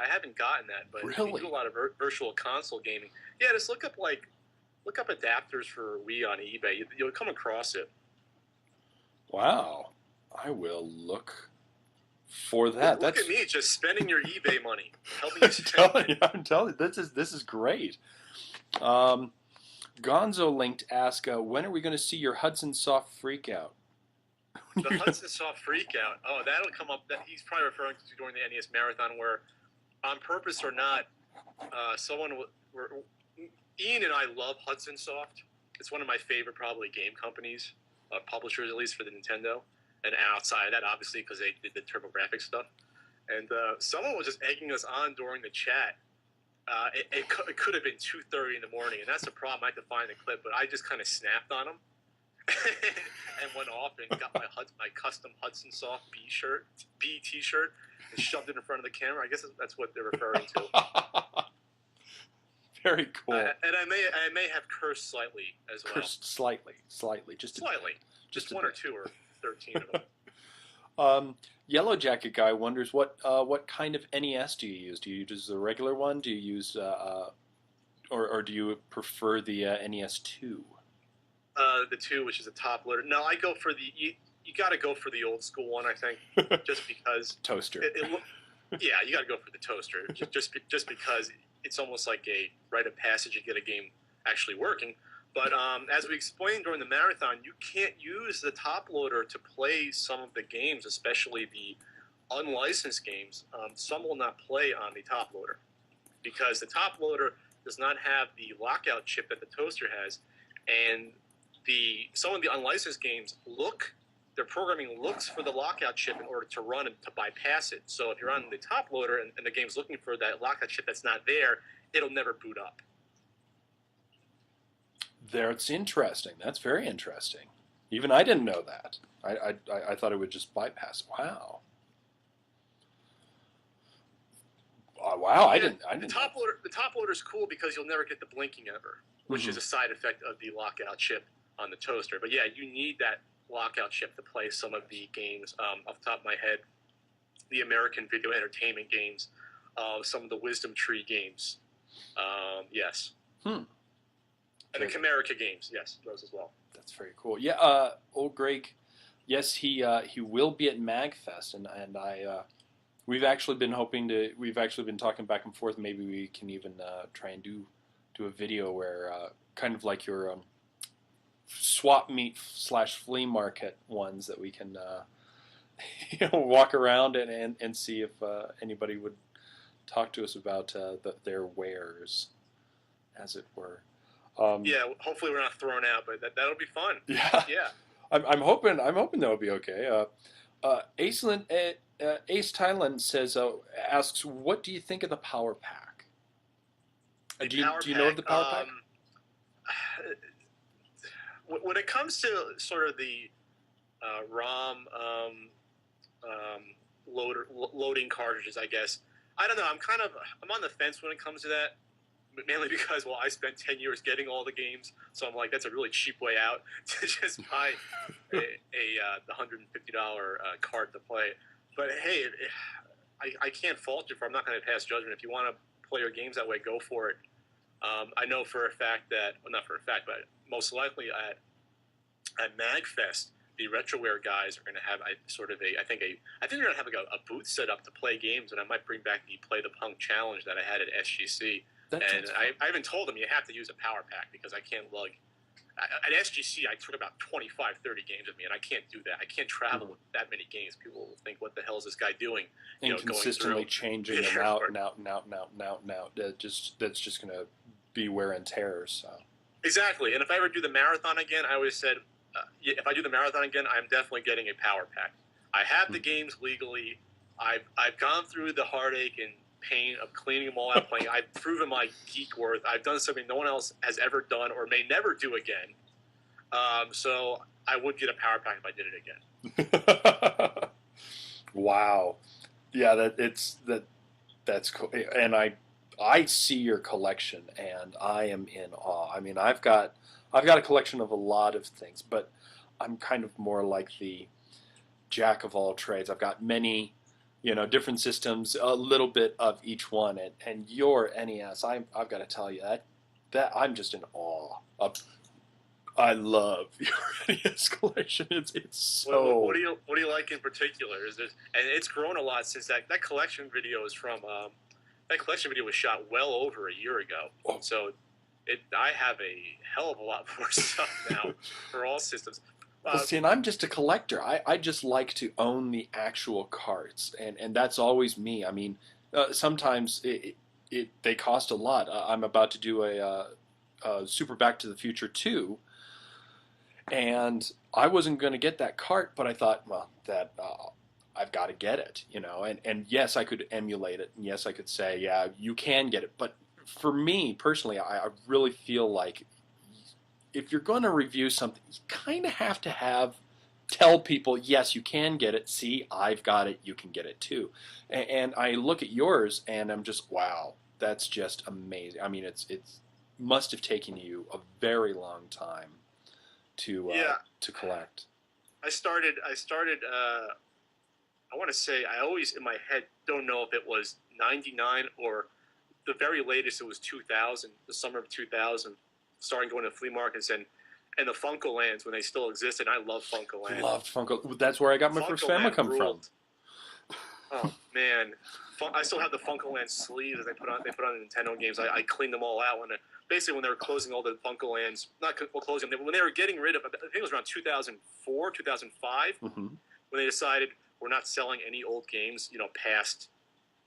I haven't gotten that, but Really? we do a lot of virtual console gaming. Yeah, just look up adapters for Wii on eBay. You'll come across it. Wow. I will look for that. Look That's at me just spending your eBay money, helping you spend it. I'm telling you, this is great. Um, Gonzo linked ask, when are we going to see your Hudson Soft freakout? The Hudson Soft freakout. Oh, that'll come up. That he's probably referring to during the NES Marathon, where, on purpose or not, Ian and I love Hudson Soft. It's one of my favorite probably game companies, publishers at least for the Nintendo, and outside of that, obviously, because they did the TurboGrafx stuff. And someone was just egging us on during the chat. It could have been 2:30 in the morning, and that's the problem. I had to find the clip, but I just kind of snapped on him and went off and got my custom Hudson Soft B T-shirt, and shoved it in front of the camera. I guess that's what they're referring to. Very cool. And I may have cursed slightly as well. Cursed slightly, just slightly, just one or two or 13 of them. Yellow Jacket Guy wonders what kind of NES do you use? Do you use the regular one? Do you use or do you prefer the NES 2? The 2, which is a top loader. No, I go for the you got to go for the old school one. I think just because toaster. Yeah, you got to go for the toaster. just because it's almost like a rite of passage to get a game actually working. But as we explained during the marathon, you can't use the top loader to play some of the games, especially the unlicensed games. Some will not play on the top loader because the top loader does not have the lockout chip that the toaster has, and some of the unlicensed games their programming looks for the lockout chip in order to run and to bypass it. So if you're on the top loader and the game's looking for that lockout chip that's not there, it'll never boot up. That's interesting. That's very interesting. Even I didn't know that. I thought it would just bypass. Wow. Wow, I didn't. The top loader is cool because you'll never get the blinking ever, which is a side effect of the lockout chip on the toaster. But yeah, you need that lockout chip to play some of the games. Off the top of my head, the American Video Entertainment games, some of the Wisdom Tree games. Yes. And the Camerica games, yes, those as well. That's very cool. Yeah, old Greg, yes, he will be at MagFest, and we've actually been talking back and forth. Maybe we can even try and do a video where kind of like your swap meet / flea market ones that we can walk around and see if anybody would talk to us about their wares, as it were. Yeah, hopefully we're not thrown out, but that'll be fun. Yeah, yeah. I'm hoping that'll be okay. Ace Thailand asks, what do you think of the Power Pack? Do you know of the Power Pack? When it comes to sort of the ROM loading cartridges, I guess I don't know. I'm on the fence when it comes to that. Mainly because, I spent 10 years getting all the games, so I'm like, that's a really cheap way out to just buy the $150 cart to play. But hey, I can't fault you for. I'm not going to pass judgment. If you want to play your games that way, go for it. I know for a fact that, well, not for a fact, but most likely at MagFest, the RetroWare guys are going to have I think they're going to have a booth set up to play games, and I might bring back the Play the Punk challenge that I had at SGC. I even told them you have to use a power pack because I can't lug. At SGC, I took about 25, 30 games with me, and I can't do that. I can't travel with that many games. People will think, what the hell is this guy doing? And consistently changing them out. That's just going to be wear and tear. So. Exactly. And if I ever do the marathon again, I always said, if I do the marathon again, I'm definitely getting a power pack. I have the games legally. I've gone through the heartache and pain of cleaning them all out, playing. I've proven my geek worth. I've done something no one else has ever done or may never do again. So I would get a power pack if I did it again. Wow. Yeah, that's cool. And I see your collection and I am in awe. I mean, I've got a collection of a lot of things, but I'm kind of more like the jack of all trades. I've got many different systems, a little bit of each one, and your NES, I've got to tell you that I'm just in awe of. I love your NES collection. It's so. What do you like in particular? Is it, and it's grown a lot since that collection video is from that collection video was shot well over a year ago. Oh. So I have a hell of a lot more stuff now for all systems. Well, see, and I'm just a collector. I just like to own the actual carts, and that's always me. I mean, sometimes they cost a lot. I'm about to do a Super Back to the Future 2, and I wasn't going to get that cart, but I thought, well, that I've got to get it, and yes, I could emulate it, and yes, I could say, yeah, you can get it, but for me personally, I really feel like if you're going to review something, you kind of have to tell people, yes, you can get it. See, I've got it. You can get it too. And I look at yours, and I'm just, wow, that's just amazing. I mean, it's must have taken you a very long time to collect. I started. I want to say I always in my head don't know if it was '99 or the very latest. It was 2000, the summer of 2000. Starting going to flea markets and the Funko Lands when they still existed. I love Funko Land. Loved Funko. That's where I got my first Famicom from. Oh man, I still have the Funko Land sleeves that they put on the Nintendo games. I cleaned them all out basically when they were closing all the Funko Lands. Not closing them. When they were getting rid of. I think it was around 2004, 2005 when they decided we're not selling any old games. Past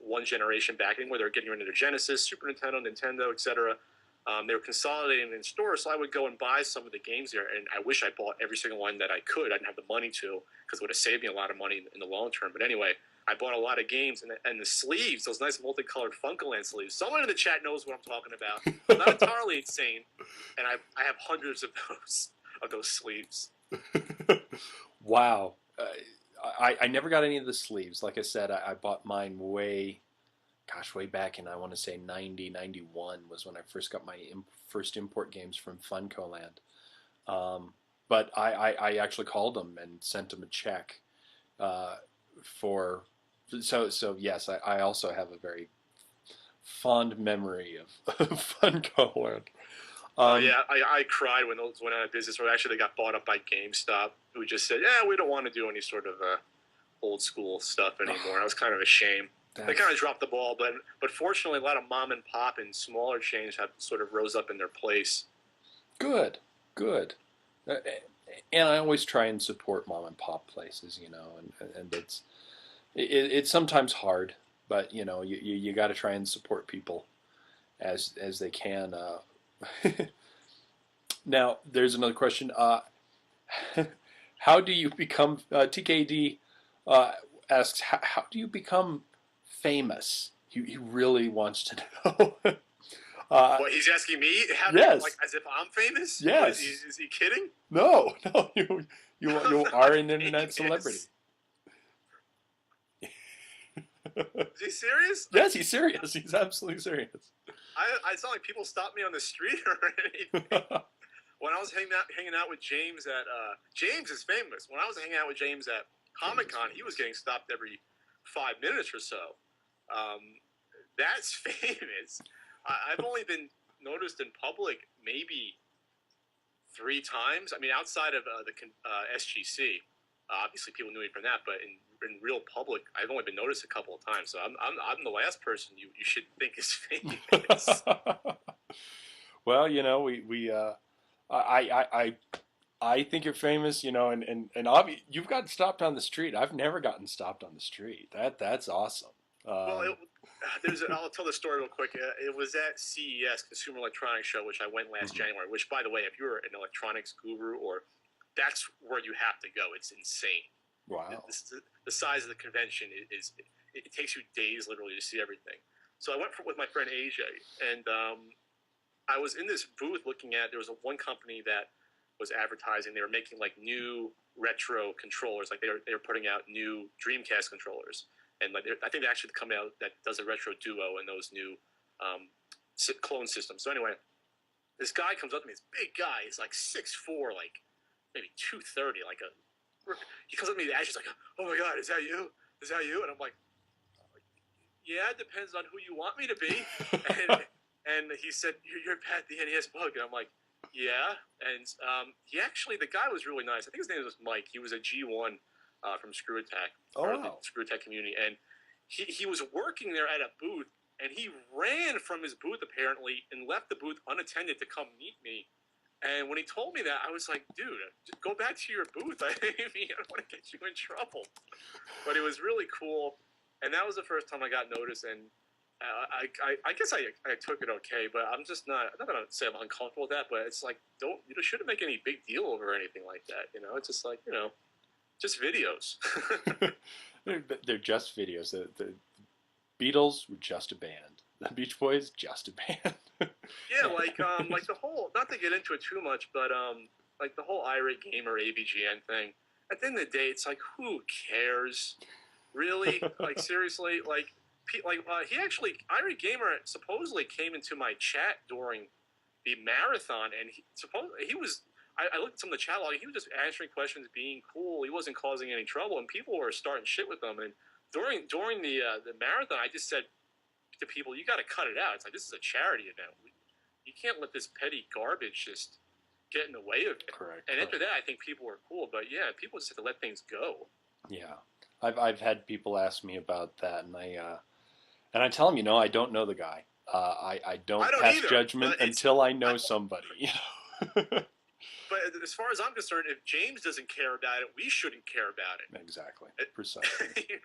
one generation back anymore. They were getting rid of their Genesis, Super Nintendo, etc. They were consolidating in stores, so I would go and buy some of the games there, and I wish I bought every single one that I could. I didn't have the money to, because it would have saved me a lot of money in the long term. But anyway, I bought a lot of games, and the sleeves, those nice multicolored Funkoland sleeves. Someone in the chat knows what I'm talking about. I'm not entirely insane, and I have hundreds of those sleeves. Wow. I never got any of the sleeves. Like I said, I bought mine way back in, I want to say 90, 91 was when I first got my first import games from Funko Land. But I actually called them and sent them a check so yes, I also have a very fond memory of Funko Land. Yeah, I cried when those went out of business, or actually they got bought up by GameStop, who just said, yeah, we don't want to do any sort of old school stuff anymore. I was kind of ashamed. They kind of dropped the ball, but fortunately, a lot of mom and pop and smaller chains have sort of rose up in their place. Good. And I always try and support mom and pop places, and it's sometimes hard, but you got to try and support people as they can. Now, there's another question. How do you become? TKD asks, how do you become famous? He really wants to know. What, he's asking me? Yes. Like, as if I'm famous? Yes. Is he kidding? No, you are an internet celebrity. Is he serious? Yes, he's serious. He's absolutely serious. It's not like people stop me on the street or anything. When I was hanging out with James at James is famous. When I was hanging out with James at Comic-Con, he was getting stopped every 5 minutes or so. That's famous. I've only been noticed in public maybe 3 times. I mean, outside of the SGC, obviously people knew me from that. But in real public, I've only been noticed a couple of times. So I'm the last person you should think is famous. Well, I think you're famous, and you've gotten stopped on the street. I've never gotten stopped on the street. That's awesome. Well, I'll tell the story real quick. It was at CES, Consumer Electronics Show, which I went last January. Which, by the way, if you're an electronics guru, that's where you have to go. It's insane. Wow. The size of the convention it takes you days literally to see everything. So I went with my friend AJ, and I was in this booth looking at. There was one company that was advertising. They were making like new retro controllers, like they were putting out new Dreamcast controllers. And like I think they actually come out that does a retro duo and those new clone systems. So anyway, this guy comes up to me. This big guy. He's like 6'4", like maybe 230. He comes up to me. He's like, "Oh my God, is that you? Is that you?" And I'm like, yeah, it depends on who you want me to be. And he said, you're Pat the NES Bug. And I'm like, yeah. And the guy was really nice. I think his name was Mike. He was a G1 from Screw Attack, the Screw Attack community. And he was working there at a booth, and he ran from his booth, apparently, and left the booth unattended to come meet me. And when he told me that, I was like, dude, just go back to your booth. I don't want to get you in trouble. But it was really cool. And that was the first time I got noticed, and I guess I took it okay, but I'm just not. I'm not gonna say I'm uncomfortable with that, but it's like shouldn't make any big deal over anything like that. It's just like just videos. They're just videos. The Beatles were just a band. The Beach Boys just a band. Yeah, like the whole. Not to get into it too much, but like the whole irate gamer AVGN thing. At the end of the day, it's like, who cares? Really? Like, seriously? Like he actually, Irate Gamer supposedly came into my chat during the marathon, and I looked at some of the chat log, he was just answering questions, being cool. He wasn't causing any trouble, and people were starting shit with him. And during the marathon, I just said to people, you got to cut it out. It's like, this is a charity event. You can't let this petty garbage just get in the way of it. Correct. And after that, I think people were cool. But yeah, people just have to let things go. Yeah. I've had people ask me about that, and I tell them, I don't know the guy. I don't pass either, judgment until I know somebody. But as far as I'm concerned, if James doesn't care about it, we shouldn't care about it. Exactly. Precisely.